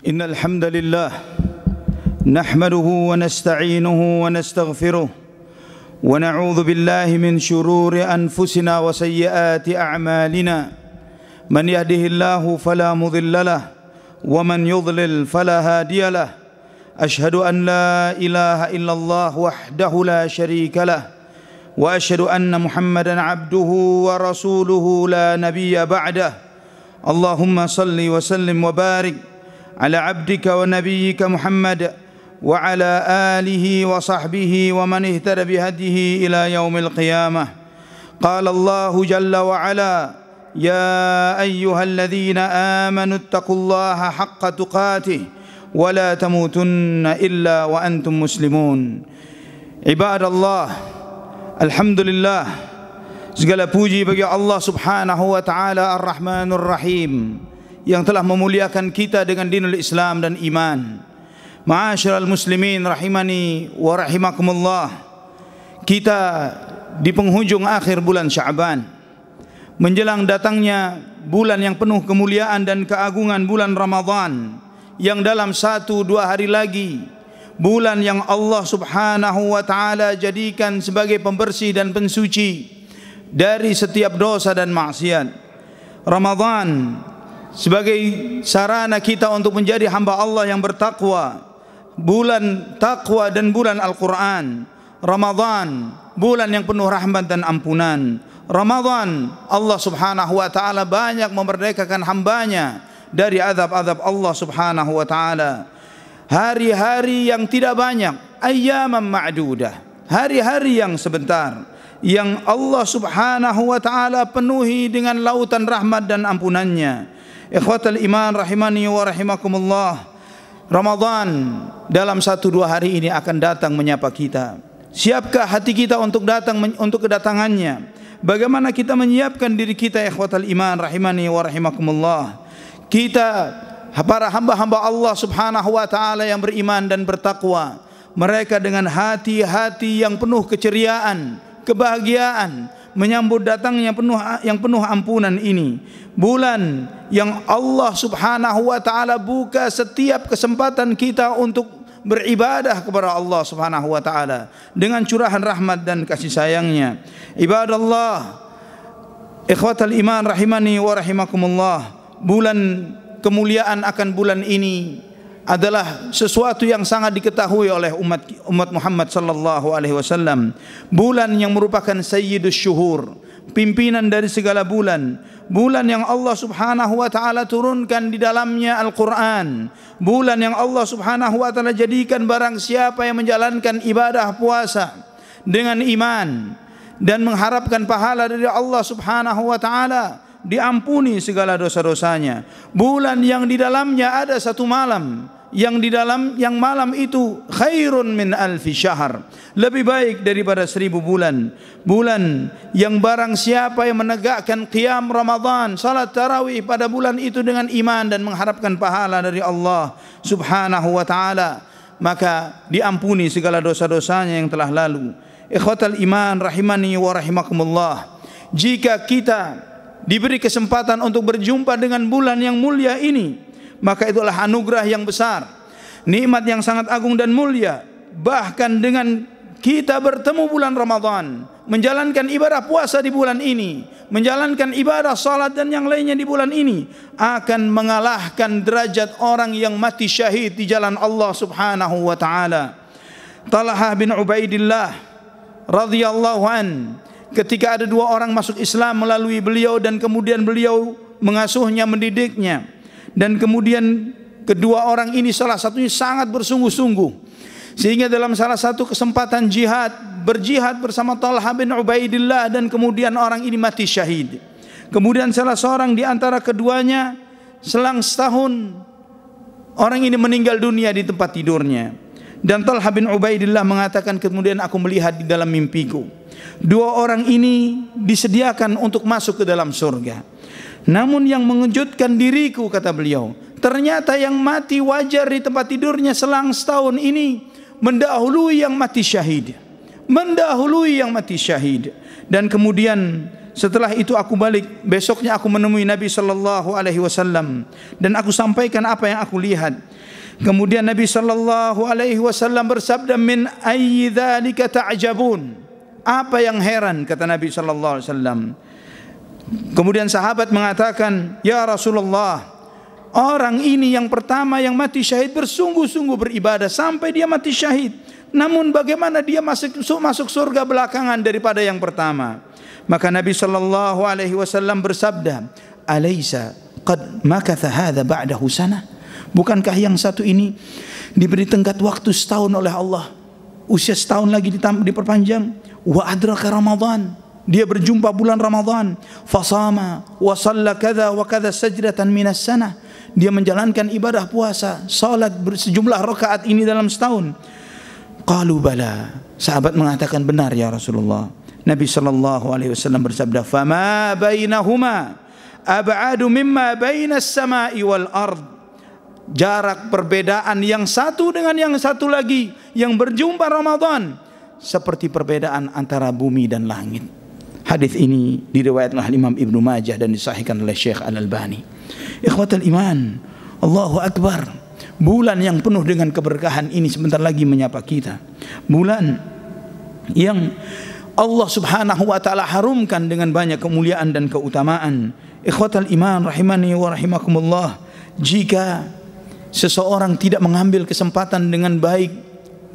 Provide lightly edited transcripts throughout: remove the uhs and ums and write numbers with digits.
إن الحمد لله نحمده ونستعينه ونستغفره ونعوذ بالله من شرور أنفسنا وسيئات أعمالنا من يهده الله فلا مضل له ومن يضلل فلا هادي له أشهد أن لا إله إلا الله وحده لا شريك له وأشهد أن محمدا عبده ورسوله لا نبي بعده اللهم صل وسلم وبارك على عبدك ونبيك محمد وعلى آله وصحبه ومن اهتدى بهديه إلى يوم القيامة قال الله جل وعلا يا أيها الذين آمنوا اتقوا الله حق تقاته ولا تموتن إلا وأنتم مسلمون عباد الله Alhamdulillah, segala puji bagi Allah subhanahu wa ta'ala ar-Rahmanur Rahim yang telah memuliakan kita dengan dinul Islam dan iman. Ma'asyiral muslimin rahimani wa rahimakumullah. Kita di penghujung akhir bulan Sya'ban, menjelang datangnya bulan yang penuh kemuliaan dan keagungan, bulan Ramadan, yang dalam 1-2 hari lagi bulan yang Allah subhanahu wa ta'ala jadikan sebagai pembersih dan pensuci dari setiap dosa dan maksiat. Ramadan sebagai sarana kita untuk menjadi hamba Allah yang bertakwa, bulan takwa dan bulan Al-Quran. Ramadan bulan yang penuh rahmat dan ampunan. Ramadan Allah subhanahu wa ta'ala banyak memerdekakan hambanya dari azab-azab Allah subhanahu wa ta'ala. Hari-hari yang tidak banyak, ayyaman ma'dudah, hari-hari yang sebentar, yang Allah subhanahu wa ta'ala penuhi dengan lautan rahmat dan ampunannya. Ikhwatal iman rahimani wa rahimakumullah, Ramadan dalam 1-2 hari ini akan datang menyapa kita. Siapkah hati kita untuk datang untuk kedatangannya? Bagaimana kita menyiapkan diri kita, ikhwatal iman rahimani wa rahimakumullah? Kita para hamba-hamba Allah subhanahu wa ta'ala yang beriman dan bertakwa, mereka dengan hati-hati yang penuh keceriaan, kebahagiaan menyambut datangnya yang penuh ampunan ini. Bulan yang Allah subhanahu wa ta'ala buka setiap kesempatan kita untuk beribadah kepada Allah subhanahu wa ta'ala dengan curahan rahmat dan kasih sayangnya. Ibadallah, ikhwatal iman rahimani wa rahimakumullah, bulan kemuliaan akan bulan ini adalah sesuatu yang sangat diketahui oleh umat Muhammad sallallahu alaihi wasallam. Bulan yang merupakan sayyidus syuhur, pimpinan dari segala bulan. Bulan yang Allah subhanahu wa ta'ala turunkan di dalamnya Al-Quran. Bulan yang Allah subhanahu wa ta'ala jadikan barang siapa yang menjalankan ibadah puasa dengan iman dan mengharapkan pahala dari Allah subhanahu wa ta'ala, diampuni segala dosa-dosanya. Bulan yang di dalamnya ada satu malam, yang malam itu khairun min alfi syahr, lebih baik daripada 1000 bulan. Bulan yang barang siapa yang menegakkan qiyam Ramadan, salat tarawih pada bulan itu dengan iman dan mengharapkan pahala dari Allah subhanahu wa ta'ala, maka diampuni segala dosa-dosanya yang telah lalu. Ikhwatal iman rahimani wa rahimakumullah, jika kita diberi kesempatan untuk berjumpa dengan bulan yang mulia ini, maka itulah anugerah yang besar, nikmat yang sangat agung dan mulia. Bahkan dengan kita bertemu bulan Ramadan, menjalankan ibadah puasa di bulan ini, menjalankan ibadah salat dan yang lainnya di bulan ini, akan mengalahkan derajat orang yang mati syahid di jalan Allah subhanahu wa ta'ala. Talhah bin Ubaidillah radhiyallahu an, ketika ada 2 orang masuk Islam melalui beliau dan kemudian beliau mengasuhnya, mendidiknya, dan kemudian kedua orang ini salah satunya sangat bersungguh-sungguh, sehingga dalam salah satu kesempatan berjihad bersama Talha bin Ubaidillah, dan kemudian orang ini mati syahid. Kemudian salah seorang di antara keduanya, selang setahun orang ini meninggal dunia di tempat tidurnya, dan Talha bin Ubaidillah mengatakan, kemudian aku melihat di dalam mimpiku 2 orang ini disediakan untuk masuk ke dalam surga. Namun yang mengejutkan diriku, kata beliau, ternyata yang mati wajar di tempat tidurnya selang setahun ini mendahului yang mati syahid. Dan kemudian Setelah itu aku balik, besoknya aku menemui Nabi sallallahu alaihi wasallam dan aku sampaikan apa yang aku lihat. Kemudian Nabi sallallahu alaihi wasallam bersabda, min ayyi dzalika ta'jabun? Apa yang heran, kata Nabi sallallahu alaihi wasallam. Kemudian sahabat mengatakan, ya Rasulullah, orang ini yang pertama yang mati syahid bersungguh-sungguh beribadah sampai dia mati syahid. Namun bagaimana dia masuk surga belakangan daripada yang pertama? Maka Nabi sallallahu alaihi wasallam bersabda, "Alaysa qad makatha hadza ba'dahu sanah?" Bukankah yang satu ini diberi tenggat waktu setahun oleh Allah? Usia setahun lagi diperpanjang. Wa adraka Ramadan. Dia berjumpa bulan Ramadan. Fasama wa shalla kadza wa kadza sajdatan minas sanah. Dia menjalankan ibadah puasa, salat sejumlah rakaat ini dalam setahun. Qalu bala. Sahabat mengatakan, benar ya Rasulullah. Nabi sallallahu alaihi wasallam bersabda, "Fama bainahuma ab'adu mimma bainas sama'i wal ard." Jarak perbedaan yang satu dengan yang satu lagi yang berjumpa Ramadan seperti perbedaan antara bumi dan langit. Hadis ini diriwayatkan oleh Imam Ibnu Majah dan disahihkan oleh Syekh Al-Albani. Ikhwatul iman, Allahu Akbar. Bulan yang penuh dengan keberkahan ini sebentar lagi menyapa kita. Bulan yang Allah subhanahu wa ta'ala harumkan dengan banyak kemuliaan dan keutamaan. Ikhwatal iman rahimani wa rahimakumullah. Jika seseorang tidak mengambil kesempatan dengan baik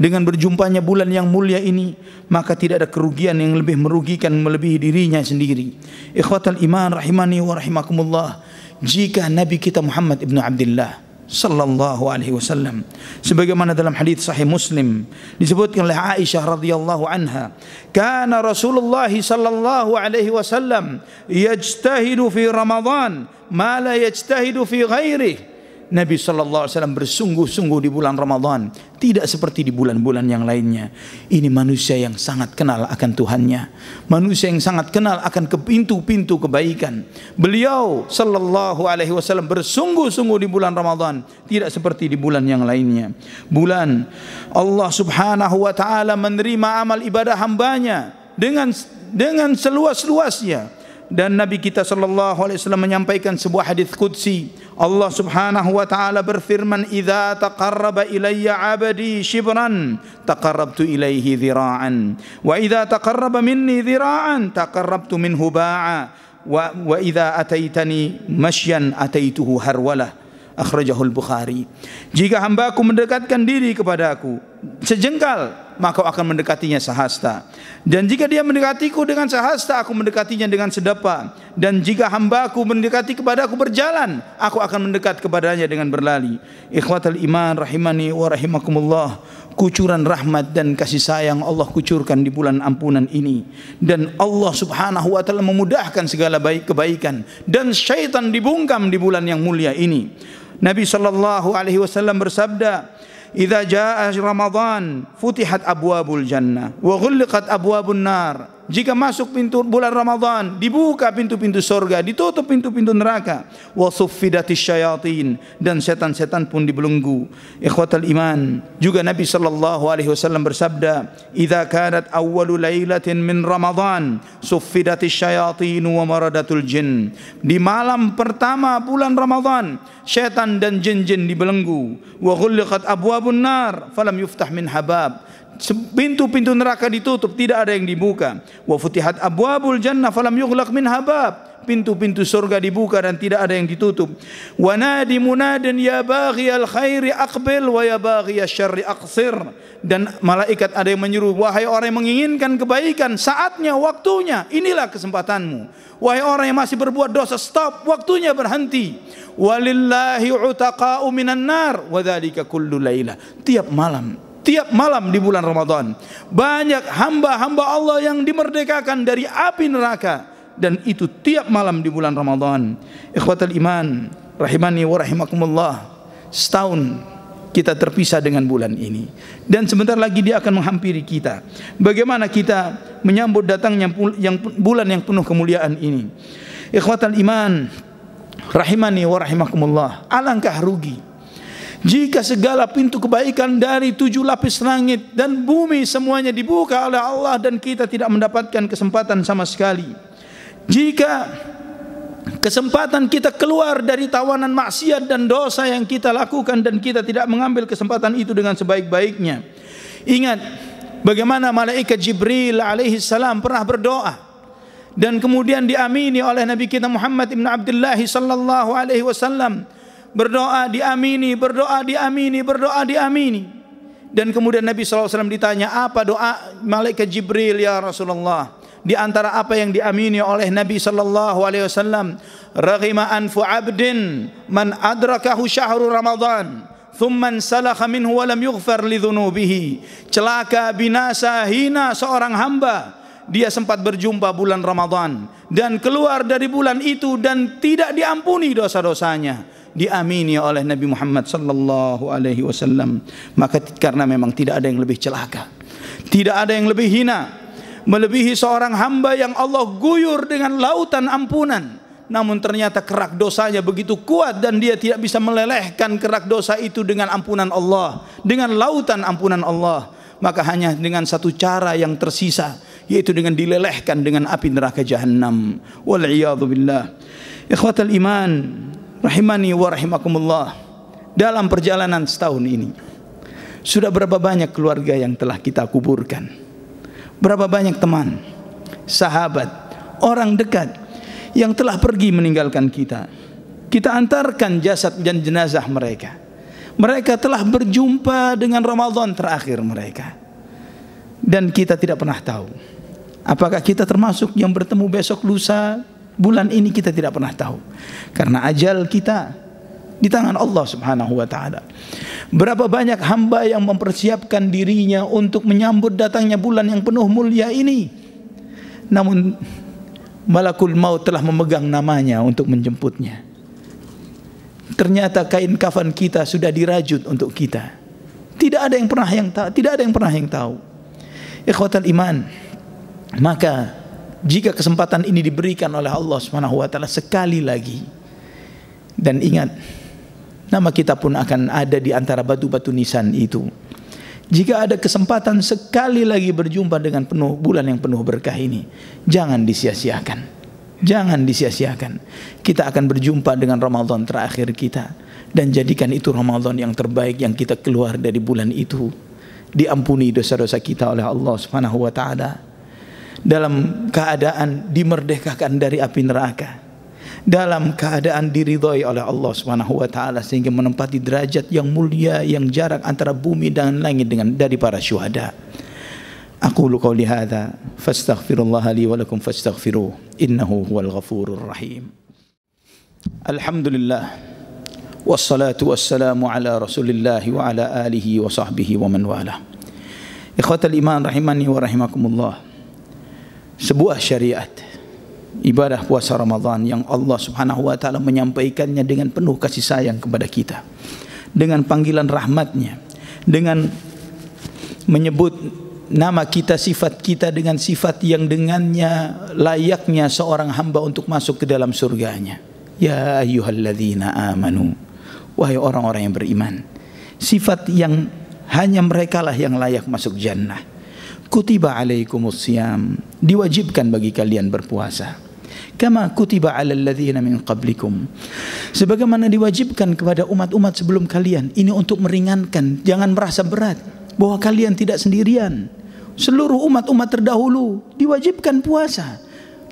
dengan berjumpanya bulan yang mulia ini, maka tidak ada kerugian yang lebih merugikan melebihi dirinya sendiri. Ikhwatal iman rahimani wa rahimakumullah. Jika Nabi kita Muhammad ibn Abdullah sallallahu alaihi wasallam, sebagaimana dalam hadis sahih Muslim disebutkan oleh Aisyah radhiyallahu anha, kana Rasulullah sallallahu alaihi wasallam yajtahidu fi Ramadan ma la yajtahidu fi ghairihi. Nabi sallallahu alaihi wasallam bersungguh-sungguh di bulan Ramadan, tidak seperti di bulan-bulan yang lainnya. Ini manusia yang sangat kenal akan Tuhannya, manusia yang sangat kenal akan pintu-pintu kebaikan. Beliau sallallahu alaihi wasallam bersungguh-sungguh di bulan Ramadan, tidak seperti di bulan yang lainnya. Bulan Allah subhanahu wa ta'ala menerima amal ibadah hambanya dengan seluas-luasnya. Dan Nabi kita sallallahu alaihi wasallam menyampaikan sebuah hadis qudsi. Allah subhanahu wa ta'ala berfirman, "Idza taqarraba ilayya 'abdi shibran taqarrabtu ilayhi dhira'an wa idza taqarraba minni dhira'an taqarrabtu minhu ba'a wa idza ataitani mashyan ataituhu harwalah." Akhrajahul Bukhari. Jika hambaku mendekatkan diri kepadaku sejengkal, maka akan mendekatinya sehasta. Dan jika dia mendekatiku dengan sehasta, aku mendekatinya dengan sedepa. Dan jika hambaku mendekati kepadaku berjalan, aku akan mendekat kepadanya dengan berlari. Ikhwatal iman rahimani wa rahimakumullah. Kucuran rahmat dan kasih sayang Allah kucurkan di bulan ampunan ini. Dan Allah subhanahu wa ta'ala memudahkan segala kebaikan. Dan syaitan dibungkam di bulan yang mulia ini. Nabi sallallahu alaihi wasallam bersabda, "Idza jaa Ramadan futihat abwabul jannah wa ghulqat abwabun nar." Jika masuk pintu bulan Ramadan, dibuka pintu-pintu surga, ditutup pintu-pintu neraka. Wa suffidatis syayatin, dan setan-setan pun dibelenggu. Ikhwatal iman, juga Nabi sallallahu alaihi wasallam bersabda, "Idza kanat awwalu lailatin min Ramadan, suffidatis syayatin wa maradatul jin." Di malam pertama bulan Ramadan, setan dan jin-jin dibelenggu. Wa ghulqat abwabun nar falam yuftah min habab. Pintu-pintu neraka ditutup, tidak ada yang dibuka. Wa futihat abwabul jannah falam yughlaq min habab. Pintu-pintu surga dibuka dan tidak ada yang ditutup. Wa nadi munadin ya baghiyal khairi aqbil wa ya baghiyasy syarri aqsir. Dan malaikat ada yang menyeru, wahai orang yang menginginkan kebaikan, saatnya, waktunya, inilah kesempatanmu. Wahai orang yang masih berbuat dosa, stop, waktunya berhenti. Walillahi utaqa'u minan nar wa dzalika kullu lailah. Tiap malam di bulan Ramadan banyak hamba-hamba Allah yang dimerdekakan dari api neraka, dan itu tiap malam di bulan Ramadan. Ikhwatal iman rahimani wa rahimakumullah. Setahun kita terpisah dengan bulan ini, dan sebentar lagi dia akan menghampiri kita. Bagaimana kita menyambut datangnya bulan yang penuh kemuliaan ini? Ikhwatal iman rahimani wa rahimakumullah. Alangkah rugi jika segala pintu kebaikan dari 7 lapis langit dan bumi semuanya dibuka oleh Allah dan kita tidak mendapatkan kesempatan sama sekali. Jika kesempatan kita keluar dari tawanan maksiat dan dosa yang kita lakukan dan kita tidak mengambil kesempatan itu dengan sebaik-baiknya, ingat bagaimana malaikat Jibril alaihi salam pernah berdoa dan kemudian diamini oleh Nabi kita Muhammad ibn Abdullah sallallahu alaihi wasallam. Berdoa diamini, berdoa diamini, berdoa diamini. Dan kemudian Nabi SAW ditanya, apa doa malaikat Jibril ya Rasulullah? Di antara apa yang diamini oleh Nabi SAW, raghima anfu abdin man adrakahu syahru Ramadan thumman salakha minhu wa lam yughfar li dhunubihi. Celaka, binasa, hina seorang hamba, dia sempat berjumpa bulan Ramadan dan keluar dari bulan itu dan tidak diampuni dosa-dosanya. Diamini oleh Nabi Muhammad sallallahu alaihi wasallam. Maka karena memang tidak ada yang lebih celaka, tidak ada yang lebih hina melebihi seorang hamba yang Allah guyur dengan lautan ampunan, namun ternyata kerak dosanya begitu kuat dan dia tidak bisa melelehkan kerak dosa itu dengan ampunan Allah, dengan lautan ampunan Allah. Maka hanya dengan satu cara yang tersisa, yaitu dengan dilelehkan dengan api neraka Jahannam. Wal'iyadu billah. Ikhwatal iman rahimani wa rahimakumullah. Dalam perjalanan setahun ini sudah berapa banyak keluarga yang telah kita kuburkan, berapa banyak teman, sahabat, orang dekat yang telah pergi meninggalkan kita. Kita antarkan jasad dan jenazah mereka. Mereka telah berjumpa dengan Ramadan terakhir mereka, dan kita tidak pernah tahu apakah kita termasuk yang bertemu besok, lusa, bulan ini. Kita tidak pernah tahu, karena ajal kita di tangan Allah Subhanahu wa ta'ala. Berapa banyak hamba yang mempersiapkan dirinya untuk menyambut datangnya bulan yang penuh mulia ini, namun malakul maut telah memegang namanya untuk menjemputnya. Ternyata kain kafan kita sudah dirajut untuk kita. Tidak ada yang pernah yang tahu. Ikhwatal iman, maka jika kesempatan ini diberikan oleh Allah Subhanahu wa taala sekali lagi, dan ingat, nama kita pun akan ada di antara batu-batu nisan itu. Jika ada kesempatan sekali lagi berjumpa dengan bulan yang penuh berkah ini, jangan disia-siakan. Jangan disia-siakan. Kita akan berjumpa dengan Ramadan terakhir kita, dan jadikan itu Ramadan yang terbaik yang kita keluar dari bulan itu. Diampuni dosa-dosa kita oleh Allah Subhanahu wa taala, dalam keadaan dimerdekakan dari api neraka, dalam keadaan diridhai oleh Allah Subhanahu wa taala, sehingga menempati derajat yang mulia yang jarak antara bumi dan langit dari para syuhada. Aqulu qawli hadza fastaghfirullah li wa lakum fastaghfiruh innahu huwal ghafurur rahim. Alhamdulillah wassalatu wassalamu ala Rasulillah wa ala alihi wa sahbihi wa man wala. Ikhwatal iman rahimani wa rahimakumullah. Sebuah syariat ibadah puasa Ramadan yang Allah Subhanahu wa taala menyampaikannya dengan penuh kasih sayang kepada kita, dengan panggilan rahmatnya, dengan menyebut nama kita, sifat kita dengan sifat yang dengannya layaknya seorang hamba untuk masuk ke dalam surganya. Ya ayyuhalladzina amanu, wahai orang-orang yang beriman. Sifat yang hanya mereka lah yang layak masuk jannah. Kutiba alaikumus siyam, diwajibkan bagi kalian berpuasa. Kama kutiba alal ladzina min qablikum, sebagaimana diwajibkan kepada umat-umat sebelum kalian. Ini untuk meringankan, jangan merasa berat bahwa kalian tidak sendirian. Seluruh umat-umat terdahulu diwajibkan puasa,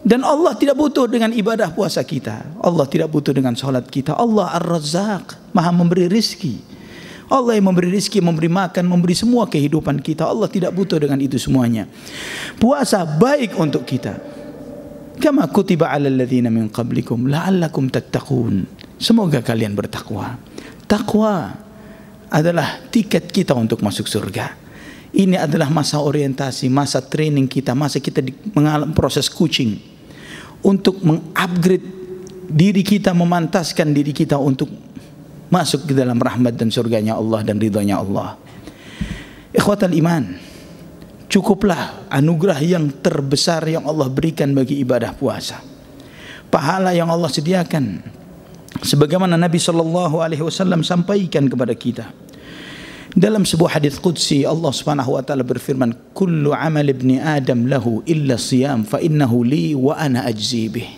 dan Allah tidak butuh dengan ibadah puasa kita. Allah tidak butuh dengan salat kita. Allah Ar-Razzaq, Maha memberi rizki. Allah yang memberi rizki, memberi makan, memberi semua kehidupan kita. Allah tidak butuh dengan itu semuanya. Puasa baik untuk kita. Kama kutiba alal ladzina min qablikum la'allakum tattaqun. Semoga kalian bertakwa. Takwa adalah tiket kita untuk masuk surga. Ini adalah masa orientasi, masa training kita, masa kita mengalami proses coaching untuk mengupgrade diri kita, memantaskan diri kita untuk masuk ke dalam rahmat dan surganya Allah dan ridhonya Allah. Ikhwatal iman, cukuplah anugerah yang terbesar yang Allah berikan bagi ibadah puasa. Pahala yang Allah sediakan, sebagaimana Nabi SAW sampaikan kepada kita. Dalam sebuah hadis qudsi Allah Subhanahu wa taala berfirman, "Kullu amal ibni Adam lahu illa siyam fa innahu li wa ana ajzi bih."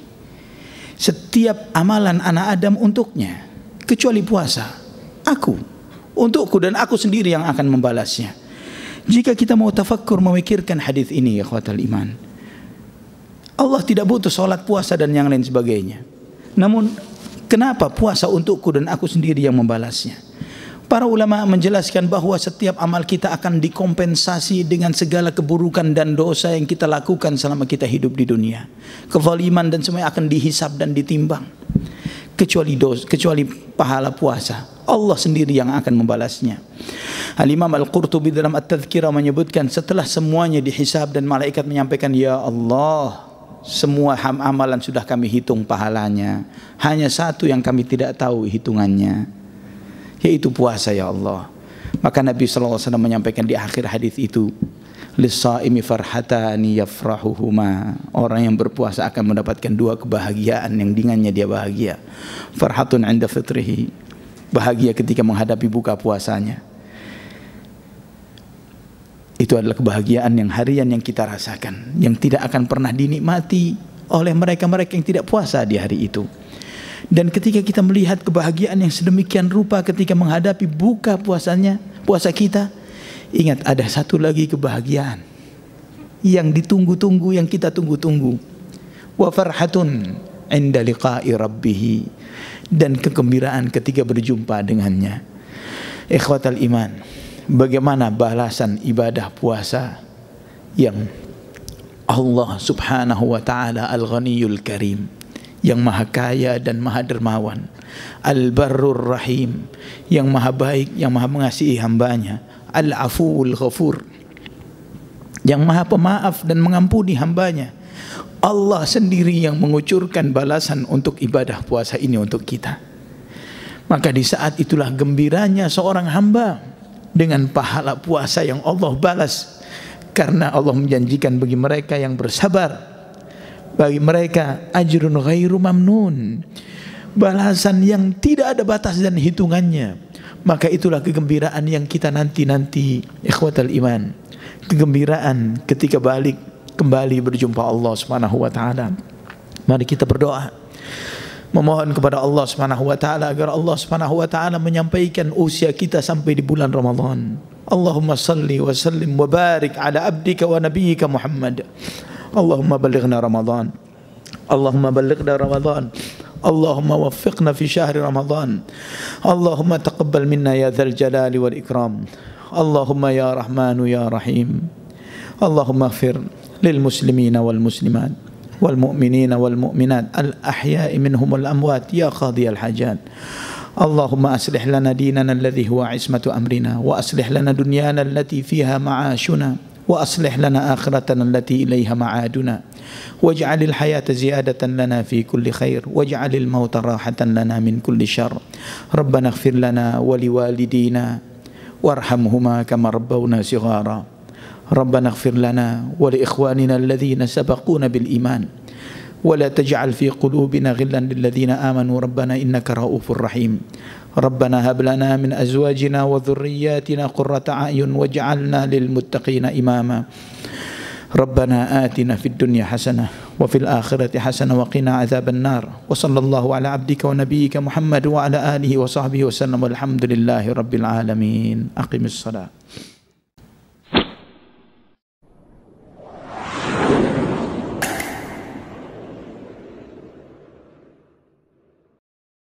Setiap amalan anak Adam untuknya kecuali puasa. Untukku dan aku sendiri yang akan membalasnya. Jika kita mau tafakkur memikirkan hadis ini ya ikhwatal iman, Allah tidak butuh salat, puasa dan yang lain sebagainya. Namun kenapa puasa untukku dan aku sendiri yang membalasnya? Para ulama menjelaskan bahwa setiap amal kita akan dikompensasi dengan segala keburukan dan dosa yang kita lakukan selama kita hidup di dunia. Kezaliman dan semuanya akan dihisab dan ditimbang. Kecuali pahala puasa, Allah sendiri yang akan membalasnya. Al-Imam Al-Qurtubi dalam At-Tadhkirah menyebutkan, setelah semuanya dihisab dan malaikat menyampaikan, "Ya Allah, semua amalan sudah kami hitung pahalanya. Hanya satu yang kami tidak tahu hitungannya, yaitu puasa ya Allah." Maka Nabi SAW menyampaikan di akhir hadis itu, "Lis-shaimi farhatani yafrahuhuma." Orang yang berpuasa akan mendapatkan dua kebahagiaan yang dengannya dia bahagia. Farhatun 'inda fitrihi, bahagia ketika menghadapi buka puasanya. Itu adalah kebahagiaan yang harian yang kita rasakan, yang tidak akan pernah dinikmati oleh mereka-mereka yang tidak puasa di hari itu. Dan ketika kita melihat kebahagiaan yang sedemikian rupa ketika menghadapi buka puasa kita, ingat ada satu lagi kebahagiaan yang ditunggu-tunggu, yang kita tunggu-tunggu. Wa farhatun 'inda liqa'i rabbih, dan kegembiraan ketika berjumpa dengannya. Ikhwatal iman, bagaimana balasan ibadah puasa yang Allah Subhanahu wa taala Al-Ghaniyyul Karim, yang maha kaya dan maha dermawan, Al-Barrur Rahim, yang maha baik, yang maha mengasihi hambanya, Al-Afuwul Ghafur, yang maha pemaaf dan mengampuni hambanya. Allah sendiri yang mengucurkan balasan untuk ibadah puasa ini untuk kita. Maka di saat itulah gembiranya seorang hamba dengan pahala puasa yang Allah balas, karena Allah menjanjikan bagi mereka yang bersabar, bagi mereka ajrun ghairu mamnun, balasan yang tidak ada batas dan hitungannya. Maka itulah kegembiraan yang kita nanti ikhwatal iman, kegembiraan ketika kembali berjumpa Allah Subhanahu wa taala. Mari kita berdoa, memohon kepada Allah Subhanahu wa taala agar Allah Subhanahu wa taala menyampaikan usia kita sampai di bulan Ramadan. Allahumma salli wa sallim wa barik ala abdika wa nabiyyika Muhammad. Allahumma ballighna Ramadan. Allahumma ballighna Ramadan. Allahumma waffiqna fi syahri Ramadan. Allahumma taqabbal minna ya dzal jalali wal ikram. Allahumma ya Rahmanu ya Rahim. Allahumma ighfir lil muslimina wal muslimat wal mu'minina wal mu'minat al ahya'i minhum wal amwat ya qadiyal hajat. Allahumma aslih lana dinana alladhi huwa ismatu amrina wa aslih lana dunyana allati fiha ma'ashuna wa aslih lana akhiratana allati ilayha ma'aduna waj'alil hayata ziyadatan lana fi kulli khair waj'alil mauta rahatan lana min kulli syarr. Rabbana ighfir lana wa liwalidina warhamhuma kama rabbawna shighara. Rabbana ighfir lana wa li ikhwanina alladhina sabaquna bil iman wa la taj'al fi qulubina ghillan lil ladzina amanu rabbana innaka ra'ufur rahim. Rabbana hab lana min azwajina wa dhurriyyatina qurrata a'yun waj'alna lil muttaqina imama. Rabbana atina fid dunya hasanah wa fil akhirati hasanah wa qina adzaban nar. Wa sallallahu ala abdika wa nabiyyika Muhammad wa ala alihi wa sahbihi wa sallam walhamdulillahi rabbil alamin. Aqimis shalah.